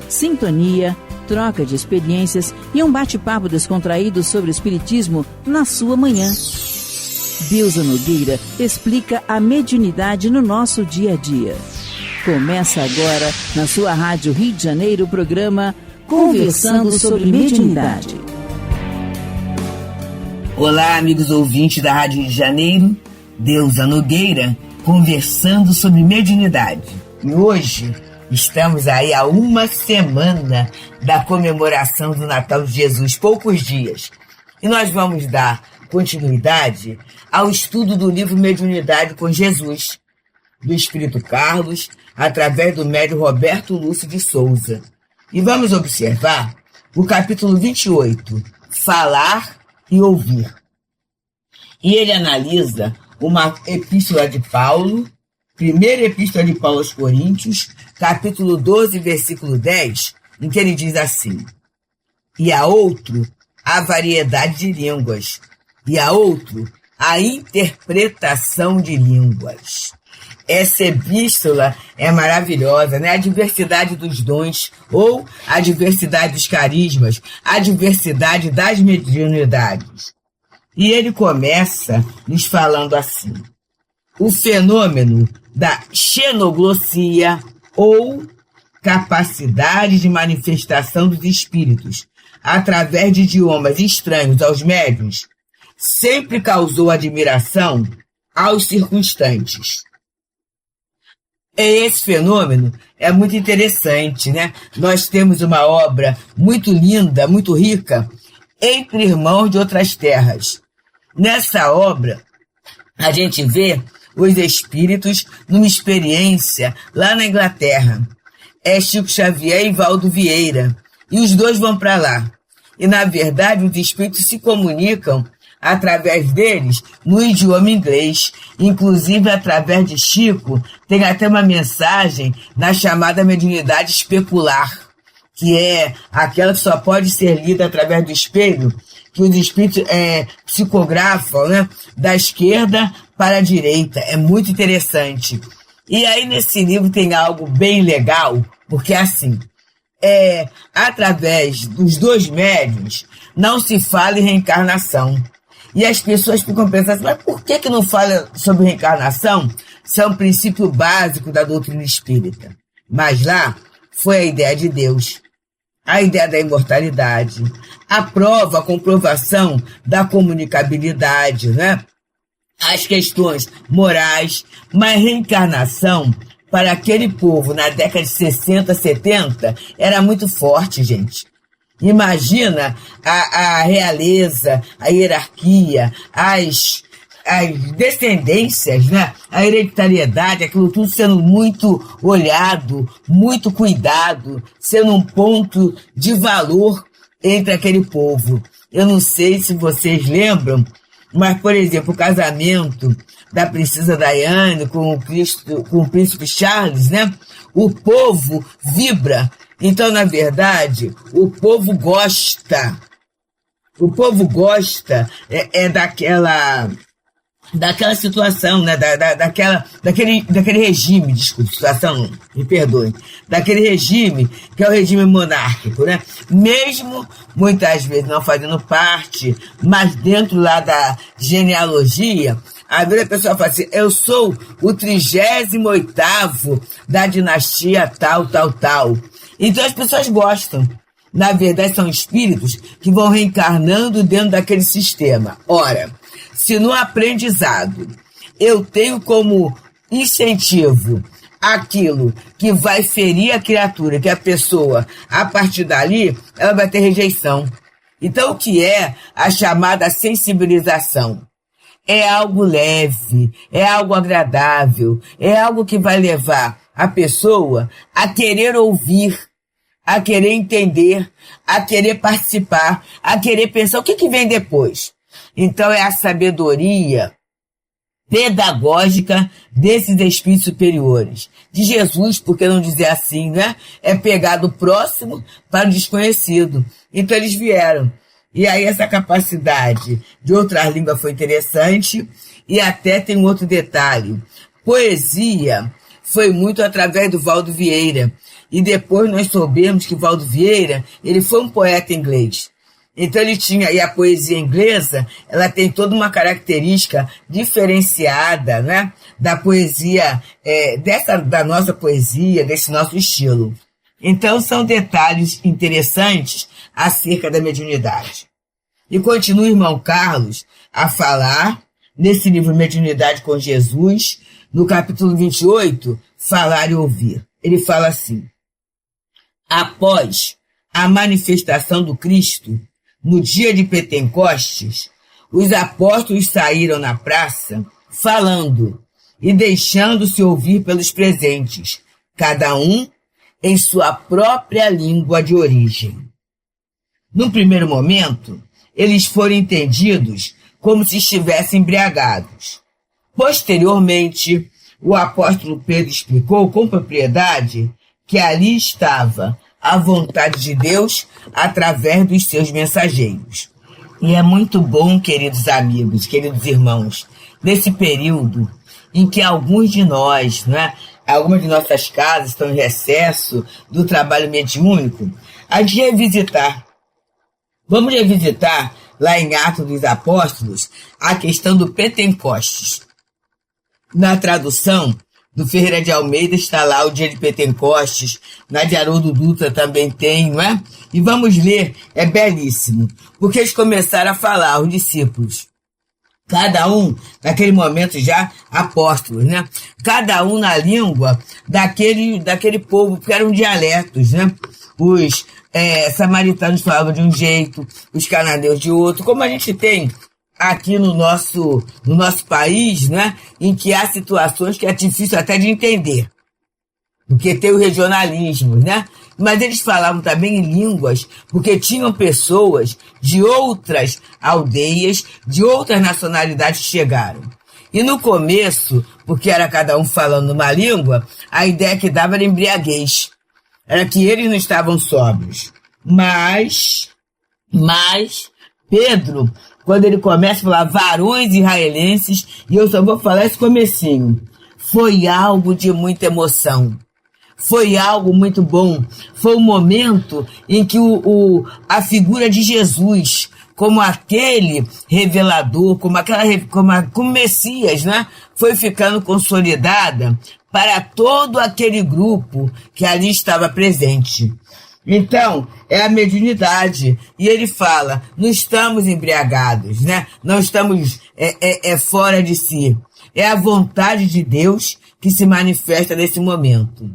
sintonia, troca de experiências e um bate-papo descontraído sobre o espiritismo na sua manhã. Deusa Nogueira explica a mediunidade no nosso dia a dia. Começa agora, na sua Rádio Rio de Janeiro, o programa Conversando sobre Mediunidade. Olá, amigos ouvintes da Rádio Rio de Janeiro, Deusa Nogueira, conversando sobre mediunidade. E hoje estamos aí há uma semana da comemoração do Natal de Jesus, poucos dias. E nós vamos dar continuidade ao estudo do livro Mediunidade com Jesus, do Espírito Carlos, através do médium Roberto Lúcio de Souza. E vamos observar o capítulo 28, Falar e Ouvir. E ele analisa uma epístola de Paulo, primeira epístola de Paulo aos Coríntios, capítulo 12, versículo 10, em que ele diz assim: e a outro, a variedade de línguas, e a outro, a interpretação de línguas. Essa epístola é maravilhosa, né? A diversidade dos dons, ou a diversidade dos carismas, a diversidade das mediunidades. E ele começa nos falando assim: o fenômeno da xenoglossia, ou capacidade de manifestação dos espíritos através de idiomas estranhos aos médiuns, sempre causou admiração aos circunstantes. Esse fenômeno é muito interessante, né? Nós temos uma obra muito linda, muito rica, Entre Irmãos de Outras Terras. Nessa obra, a gente vê os espíritos numa experiência lá na Inglaterra. É Chico Xavier e Valdo Vieira. E os dois vão para lá. E, na verdade, os espíritos se comunicam através deles no idioma inglês. Inclusive, através de Chico, tem até uma mensagem na chamada mediunidade especular, que é aquela que só pode ser lida através do espelho, que os espíritos psicografam, né, da esquerda para a direita. É muito interessante. E aí, nesse livro, tem algo bem legal, porque assim, através dos dois médiuns, não se fala em reencarnação. E as pessoas ficam pensando assim, mas por que não fala sobre reencarnação? Isso é um princípio básico da doutrina espírita. Mas lá foi a ideia de Deus, a ideia da imortalidade, a prova, a comprovação da comunicabilidade, né? As questões morais, mas reencarnação, para aquele povo na década de 60, 70, era muito forte, gente. Imagina a realeza, a hierarquia, as descendências, né? A hereditariedade, aquilo tudo sendo muito olhado, muito cuidado, sendo um ponto de valor entre aquele povo. Eu não sei se vocês lembram, mas, por exemplo, o casamento da princesa Diana com o príncipe Charles, né? O povo vibra. Então, na verdade, o povo gosta. O povo gosta daquela situação, né? Daquele regime, desculpe, situação não, me perdoem, daquele regime que é o regime monárquico, né? Mesmo muitas vezes não fazendo parte, mas dentro lá da genealogia, às vezes a pessoa fala assim, eu sou o 38º da dinastia tal, tal, tal. Então as pessoas gostam. Na verdade, são espíritos que vão reencarnando dentro daquele sistema. Ora, se no aprendizado eu tenho como incentivo aquilo que vai ferir a criatura, que a pessoa, a partir dali, ela vai ter rejeição. Então, o que é a chamada sensibilização? É algo leve, é algo agradável, é algo que vai levar a pessoa a querer ouvir, a querer entender, a querer participar, a querer pensar o que vem depois. Então é a sabedoria pedagógica desses espíritos superiores. De Jesus, por que não dizer assim, né? É pegar do próximo para o desconhecido. Então eles vieram. E aí essa capacidade de outras línguas foi interessante. E até tem um outro detalhe. Poesia foi muito através do Valdo Vieira. E depois nós soubemos que Valdo Vieira, ele foi um poeta inglês. Então ele tinha, e a poesia inglesa, ela tem toda uma característica diferenciada, né, da poesia, da nossa poesia, desse nosso estilo. Então são detalhes interessantes acerca da mediunidade. E continua o irmão Carlos a falar, nesse livro Mediunidade com Jesus, no capítulo 28, Falar e Ouvir. Ele fala assim: após a manifestação do Cristo, no dia de Pentecostes, os apóstolos saíram na praça, falando e deixando-se ouvir pelos presentes, cada um em sua própria língua de origem. Num primeiro momento, eles foram entendidos como se estivessem embriagados. Posteriormente, o apóstolo Pedro explicou com propriedade que ali estava a vontade de Deus através dos seus mensageiros. E é muito bom, queridos amigos, queridos irmãos, nesse período em que alguns de nós, algumas de nossas casas estão em recesso do trabalho mediúnico, a de revisitar. Vamos revisitar, lá em Atos dos Apóstolos, a questão do Pentecostes. Na tradução do Ferreira de Almeida está lá o dia de Pentecostes, na de Haroldo Dutra também tem, não é? E vamos ler, é belíssimo, porque eles começaram a falar, os discípulos, cada um, naquele momento já apóstolos, né? Cada um na língua daquele povo, porque eram dialetos, né? Os samaritanos falavam de um jeito, os cananeus de outro, como a gente tem aqui no nosso país, né, em que há situações que é difícil até de entender, porque tem o regionalismo, né? Mas eles falavam também em línguas, porque tinham pessoas de outras aldeias, de outras nacionalidades que chegaram. E no começo, porque era cada um falando uma língua, a ideia que dava era embriaguez. Era que eles não estavam sóbrios. Mas Pedro, quando ele começa a falar varões israelenses, e eu só vou falar esse comecinho, foi algo de muita emoção. Foi algo muito bom. Foi um momento em que a figura de Jesus, como aquele revelador, como Messias, né, foi ficando consolidada para todo aquele grupo que ali estava presente. Então, é a mediunidade. E ele fala, não estamos embriagados, né? Não estamos fora de si. É a vontade de Deus que se manifesta nesse momento.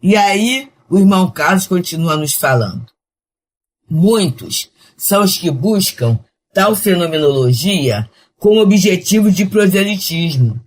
E aí, o irmão Carlos continua nos falando. Muitos são os que buscam tal fenomenologia com o objetivo de proselitismo,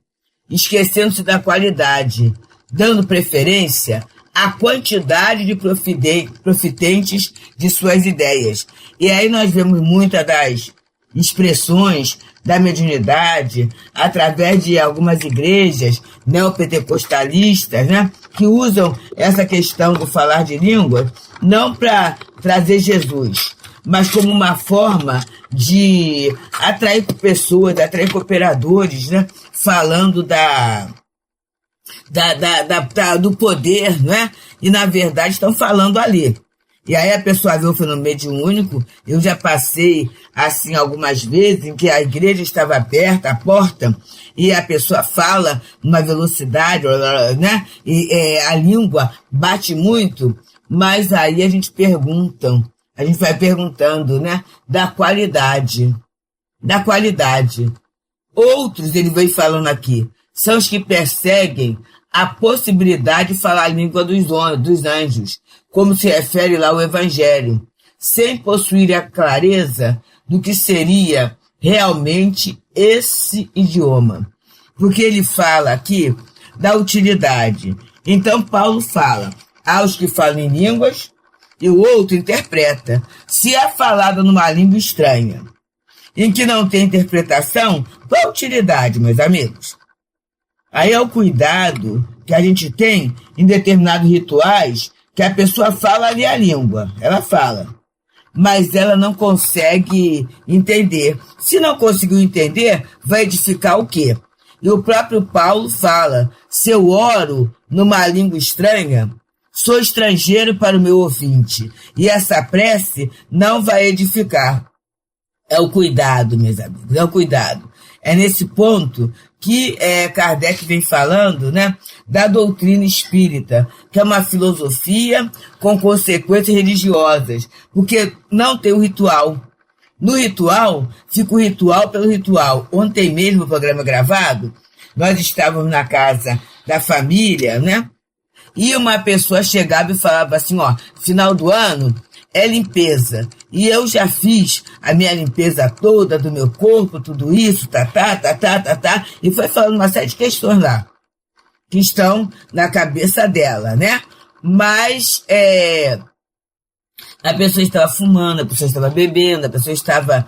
esquecendo-se da qualidade, dando preferência à quantidade de profitentes de suas ideias. E aí nós vemos muitas das expressões da mediunidade através de algumas igrejas neopentecostalistas, né, que usam essa questão do falar de línguas não para trazer Jesus, mas como uma forma de atrair pessoas, de atrair cooperadores, né, falando do poder, né? E na verdade estão falando ali. E aí a pessoa vê o fenômeno mediúnico. Eu já passei assim algumas vezes em que a igreja estava aberta, a porta, e a pessoa fala numa velocidade, né? E a língua bate muito, mas aí a gente vai perguntando, né? Da qualidade. Outros, ele veio falando aqui, são os que perseguem a possibilidade de falar a língua dos anjos, como se refere lá o Evangelho, sem possuir a clareza do que seria realmente esse idioma. Porque ele fala aqui da utilidade. Então Paulo fala aos que falam em línguas e o outro interpreta. Se é falado numa língua estranha, em que não tem interpretação, qual a utilidade, meus amigos? Aí é o cuidado que a gente tem em determinados rituais, que a pessoa fala ali a língua, ela fala, mas ela não consegue entender. Se não conseguiu entender, vai edificar o quê? E o próprio Paulo fala, se eu oro numa língua estranha, Sou estrangeiro para o meu ouvinte, e essa prece não vai edificar. É o cuidado, meus amigos, é o cuidado. É nesse ponto que Kardec vem falando, né, da doutrina espírita, que é uma filosofia com consequências religiosas, porque não tem o ritual. No ritual, fica o ritual pelo ritual. Ontem mesmo, o programa gravado, nós estávamos na casa da família, né, e uma pessoa chegava e falava assim, ó, final do ano é limpeza. E eu já fiz a minha limpeza toda do meu corpo, tudo isso, e foi falando uma série de questões lá, que estão na cabeça dela, né? Mas a pessoa estava fumando, a pessoa estava bebendo, a pessoa estava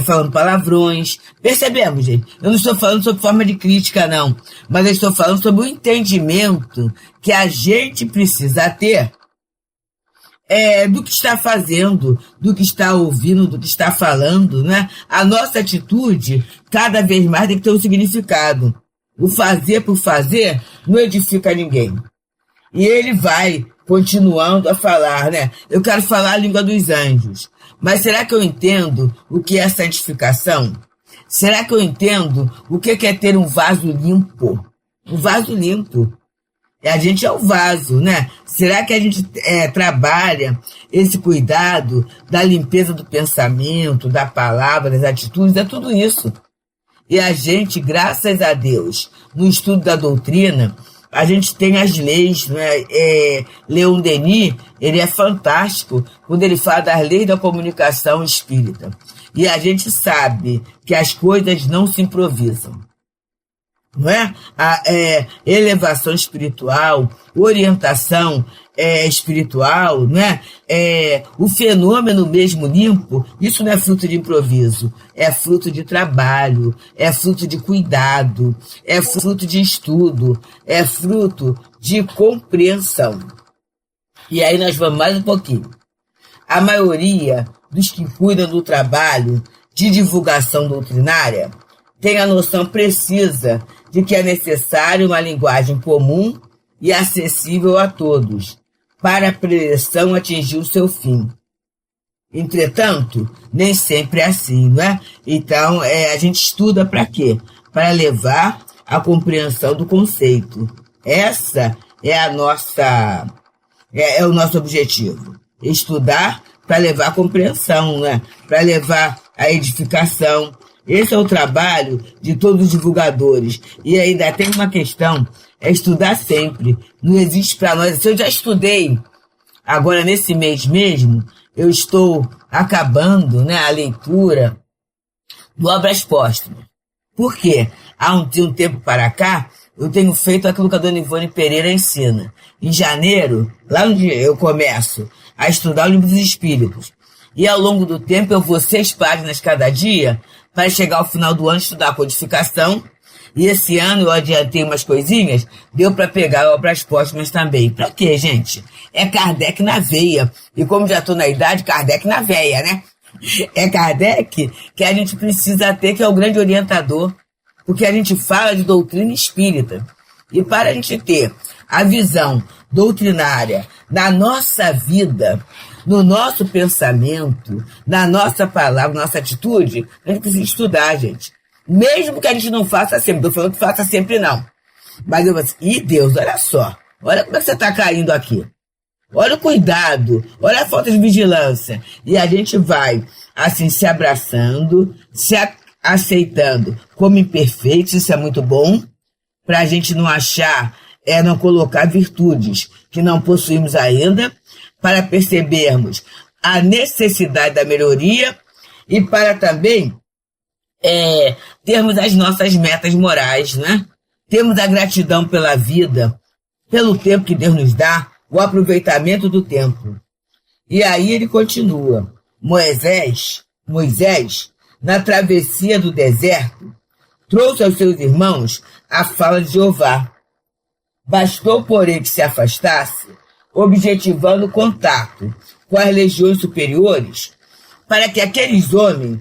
falando palavrões. Percebemos, gente? Eu não estou falando sobre forma de crítica, não. Mas eu estou falando sobre o entendimento que a gente precisa ter do que está fazendo, do que está ouvindo, do que está falando, né? A nossa atitude, cada vez mais, tem que ter um significado. O fazer por fazer não edifica ninguém. E ele vai continuando a falar, né? Eu quero falar a língua dos anjos. Mas será que eu entendo o que é santificação? Será que eu entendo o que é ter um vaso limpo? Um vaso limpo. A gente é o vaso, né? Será que a gente trabalha esse cuidado da limpeza do pensamento, da palavra, das atitudes? É tudo isso. E a gente, graças a Deus, no estudo da doutrina, a gente tem as leis, né? Leon Denis, ele é fantástico quando ele fala das leis da comunicação espírita. E a gente sabe que as coisas não se improvisam. Não é? A elevação espiritual, orientação espiritual, não é? O fenômeno mesmo limpo, isso não é fruto de improviso, é fruto de trabalho, é fruto de cuidado, é fruto de estudo, é fruto de compreensão. E aí nós vamos mais um pouquinho. A maioria dos que cuidam do trabalho de divulgação doutrinária tem a noção precisa de que é necessário uma linguagem comum e acessível a todos, para a preleção atingir o seu fim. Entretanto, nem sempre é assim, não é? Então, a gente estuda para quê? Para levar a compreensão do conceito. Essa é a nossa, é o nosso objetivo. Estudar para levar a compreensão, né? Para levar a edificação. Esse é o trabalho de todos os divulgadores. E ainda tem uma questão, é estudar sempre. Não existe para nós. Se eu já estudei, agora nesse mês mesmo, eu estou acabando, né, a leitura do Obras Póstumas. Por quê? Há um tempo para cá, eu tenho feito aquilo que a dona Ivone Pereira ensina. Em janeiro, lá onde eu começo a estudar o Livro dos Espíritos. E ao longo do tempo eu vou 6 páginas cada dia, para chegar ao final do ano estudar a codificação. E esse ano eu adiantei umas coisinhas, deu para pegar Obras Póstumas também. Para quê, gente? É Kardec na veia. E como já estou na idade, Kardec na veia, né? É Kardec que a gente precisa ter, que é o grande orientador. Porque a gente fala de doutrina espírita. E para a gente ter a visão doutrinária na nossa vida, no nosso pensamento, na nossa palavra, na nossa atitude, a gente precisa estudar, gente. Mesmo que a gente não faça sempre, não estou falando que faça sempre, não. Mas eu vou assim, Deus, olha só, olha como é que você está caindo aqui. Olha o cuidado, olha a falta de vigilância. E a gente vai, assim, se abraçando, se aceitando como imperfeitos, isso é muito bom, para a gente não achar, não colocar virtudes que não possuímos ainda, para percebermos a necessidade da melhoria e para também termos as nossas metas morais, né? Temos a gratidão pela vida, pelo tempo que Deus nos dá, o aproveitamento do tempo. E aí ele continua. Moisés, na travessia do deserto, trouxe aos seus irmãos a fala de Jeová. Bastou, porém, que se afastasse, objetivando o contato com as legiões superiores, para que aqueles homens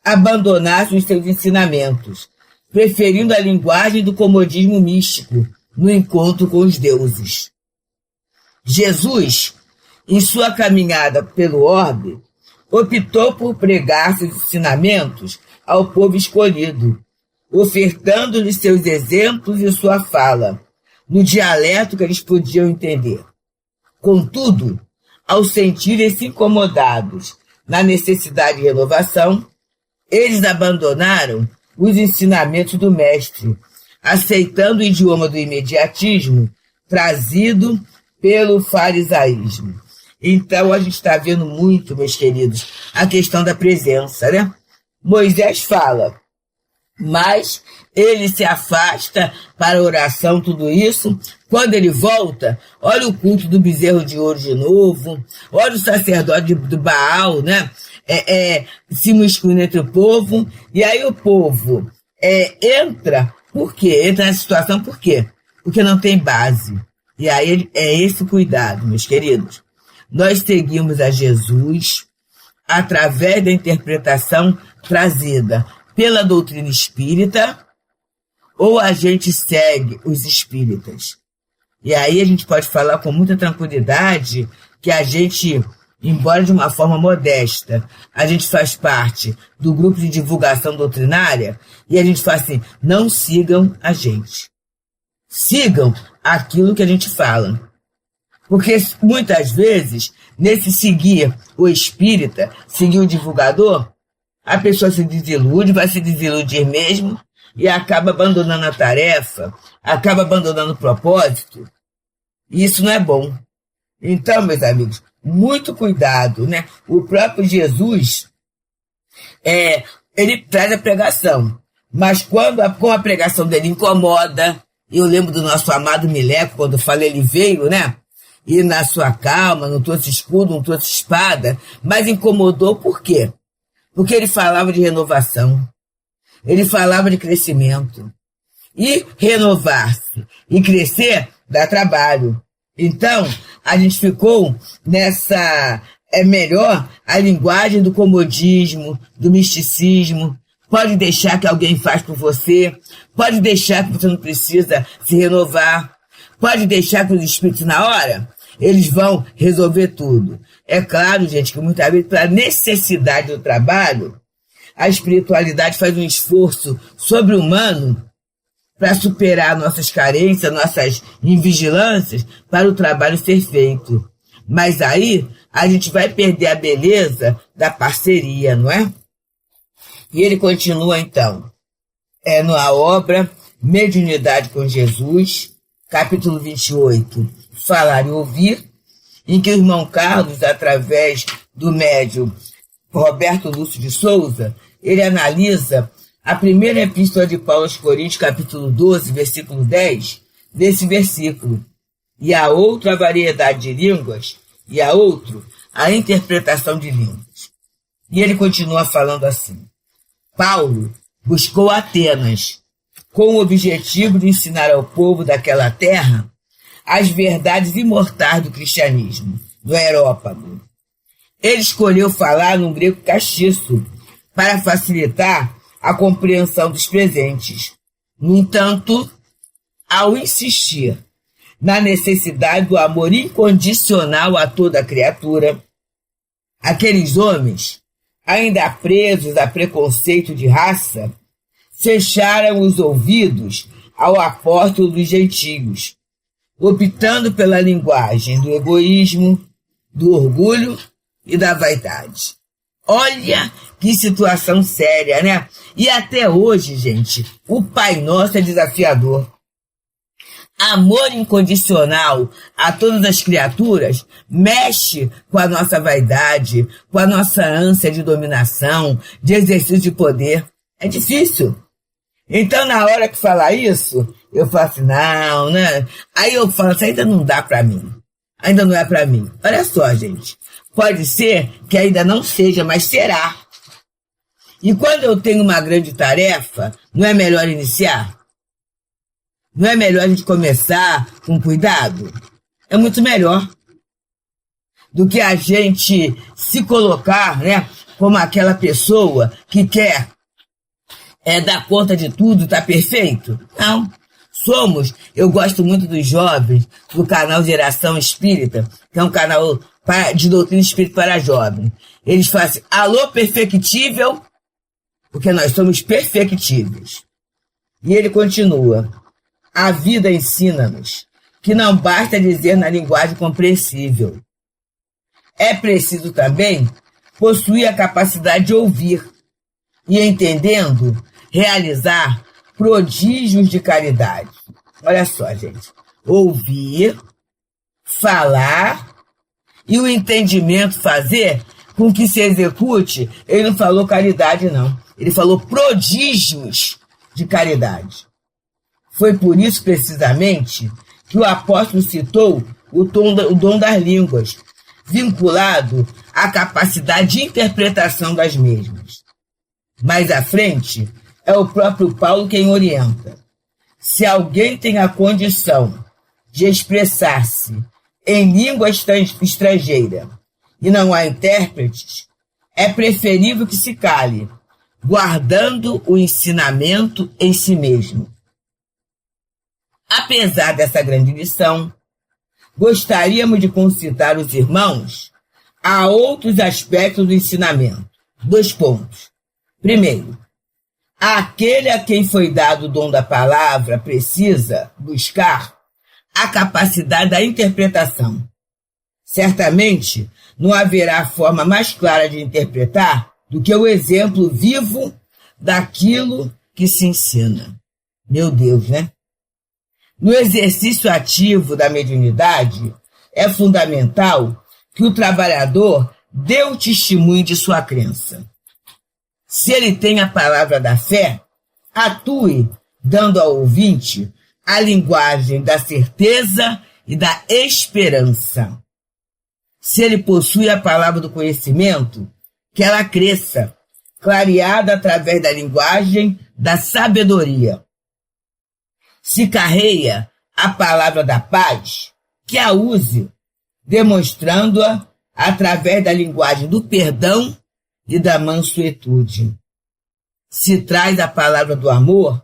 abandonassem os seus ensinamentos, preferindo a linguagem do comodismo místico no encontro com os deuses. Jesus, em sua caminhada pelo orbe, optou por pregar seus ensinamentos ao povo escolhido, ofertando-lhes seus exemplos e sua fala, no dialeto que eles podiam entender. Contudo, ao sentirem-se incomodados na necessidade de renovação, eles abandonaram os ensinamentos do Mestre, aceitando o idioma do imediatismo trazido pelo farisaísmo. Então, a gente está vendo muito, meus queridos, a questão da presença, né? Moisés fala, mas ele se afasta para a oração, tudo isso. Quando ele volta, olha o culto do bezerro de ouro de novo, olha o sacerdote do Baal, né? Se musculando entre o povo, e aí o povo entra, por quê? Entra nessa situação por quê? Porque não tem base. E aí é esse cuidado, meus queridos. Nós seguimos a Jesus através da interpretação trazida pela doutrina espírita, ou a gente segue os espíritas. E aí a gente pode falar com muita tranquilidade que a gente, embora de uma forma modesta, a gente faz parte do grupo de divulgação doutrinária e a gente fala assim, não sigam a gente. Sigam aquilo que a gente fala. Porque muitas vezes, nesse seguir o espírita, seguir o divulgador, a pessoa se desilude, vai se desiludir mesmo e acaba abandonando a tarefa, acaba abandonando o propósito. E isso não é bom. Então, meus amigos, muito cuidado, né? O próprio Jesus, ele traz a pregação, mas quando com a pregação dele incomoda, eu lembro do nosso amado Mileco, quando fala ele veio, né? E na sua calma, não trouxe escudo, não trouxe espada, mas incomodou por quê? Porque ele falava de renovação, ele falava de crescimento. E renovar-se e crescer dá trabalho. Então, a gente ficou nessa, melhor a linguagem do comodismo, do misticismo. Pode deixar que alguém faz por você, pode deixar que você não precisa se renovar, pode deixar que os espíritos na hora, eles vão resolver tudo. É claro, gente, que muitas vezes, pela necessidade do trabalho, a espiritualidade faz um esforço sobre-humano para superar nossas carências, nossas invigilâncias, para o trabalho ser feito. Mas aí, a gente vai perder a beleza da parceria, não é? E ele continua, então, na obra Mediunidade com Jesus, capítulo 28, Falar e Ouvir, em que o irmão Carlos, através do médium Roberto Lúcio de Souza, ele analisa a primeira epístola de Paulo aos Coríntios, capítulo 12, versículo 10, desse versículo. E a outra a variedade de línguas, e a outro a interpretação de línguas. E ele continua falando assim. Paulo buscou Atenas com o objetivo de ensinar ao povo daquela terra as verdades imortais do cristianismo, do Areópago. Ele escolheu falar num grego castiço para facilitar a compreensão dos presentes. No entanto, ao insistir na necessidade do amor incondicional a toda criatura, aqueles homens, ainda presos a preconceito de raça, fecharam os ouvidos ao apóstolo dos gentios, optando pela linguagem do egoísmo, do orgulho e da vaidade. Olha que situação séria, né? E até hoje, gente, o Pai Nosso é desafiador. Amor incondicional a todas as criaturas mexe com a nossa vaidade, com a nossa ânsia de dominação, de exercício de poder. É difícil. Então, na hora que falar isso, eu falo assim, não, né? Aí eu falo assim, ainda não dá pra mim. Ainda não é pra mim. Olha só, gente. Pode ser que ainda não seja, mas será. E quando eu tenho uma grande tarefa, não é melhor iniciar? Não é melhor a gente começar com cuidado? É muito melhor do que a gente se colocar, né, como aquela pessoa que quer dar conta de tudo, tá perfeito? Não. Eu gosto muito dos jovens, do canal Geração Espírita, que é um canal de doutrina espírita para jovens. Eles falam assim, alô perfectível, porque nós somos perfectíveis. E ele continua, a vida ensina-nos que não basta dizer na linguagem compreensível. É preciso também possuir a capacidade de ouvir e, entendendo, realizar prodígios de caridade. Olha só, gente. Ouvir, falar e o entendimento fazer com que se execute. Ele não falou caridade, não. Ele falou prodígios de caridade. Foi por isso, precisamente, que o apóstolo citou o dom das línguas, vinculado à capacidade de interpretação das mesmas. Mais à frente, é o próprio Paulo quem orienta. Se alguém tem a condição de expressar-se em língua estrangeira e não há intérpretes, é preferível que se cale, guardando o ensinamento em si mesmo. Apesar dessa grande lição, gostaríamos de concitar os irmãos a outros aspectos do ensinamento. 2 pontos. Primeiro, aquele a quem foi dado o dom da palavra precisa buscar a capacidade da interpretação. Certamente, não haverá forma mais clara de interpretar do que o exemplo vivo daquilo que se ensina. Meu Deus, né? No exercício ativo da mediunidade, é fundamental que o trabalhador dê o testemunho de sua crença. Se ele tem a palavra da fé, atue dando ao ouvinte a linguagem da certeza e da esperança. Se ele possui a palavra do conhecimento, que ela cresça, clareada através da linguagem da sabedoria. Se carreia a palavra da paz, que a use, demonstrando-a através da linguagem do perdão e da mansuetude. Se traz a palavra do amor,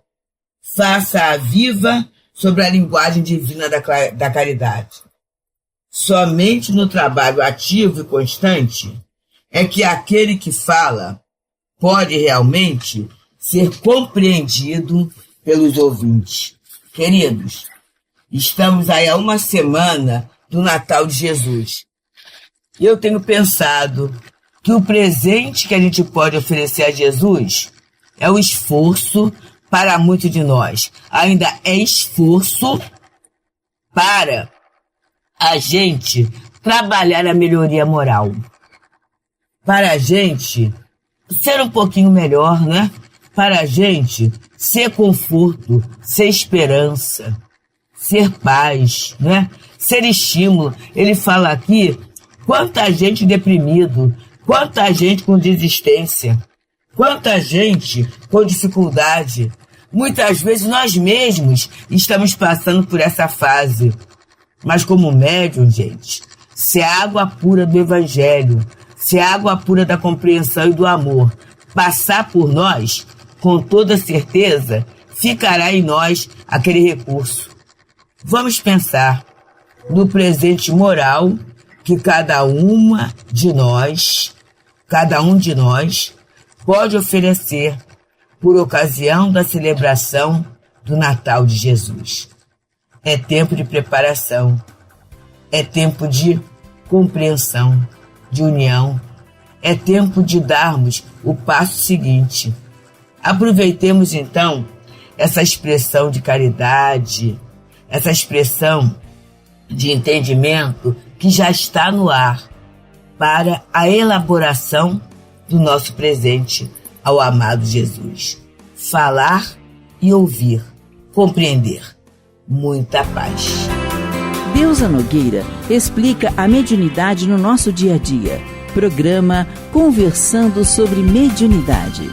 faça-a viva sobre a linguagem divina da caridade. Somente no trabalho ativo e constante é que aquele que fala pode realmente ser compreendido pelos ouvintes. Queridos, estamos aí há uma semana do Natal de Jesus. E eu tenho pensado que o presente que a gente pode oferecer a Jesus é o esforço para muitos de nós. Ainda é esforço para a gente trabalhar a melhoria moral. Para a gente ser um pouquinho melhor, né? Para a gente ser conforto, ser esperança, ser paz, né? Ser estímulo. Ele fala aqui, quanta gente deprimido, quanta gente com desistência, quanta gente com dificuldade. Muitas vezes nós mesmos estamos passando por essa fase. Mas como médium, gente, se a água pura do Evangelho, se a água pura da compreensão e do amor passar por nós, com toda certeza, ficará em nós aquele recurso. Vamos pensar no presente moral que cada um de nós, pode oferecer por ocasião da celebração do Natal de Jesus. É tempo de preparação, é tempo de compreensão, de união, é tempo de darmos o passo seguinte. Aproveitemos então essa expressão de caridade, essa expressão de entendimento que já está no ar para a elaboração do nosso presente ao amado Jesus. Falar e ouvir, compreender. Muita paz. Deusa Nogueira explica a mediunidade no nosso dia a dia. Programa Conversando sobre Mediunidade.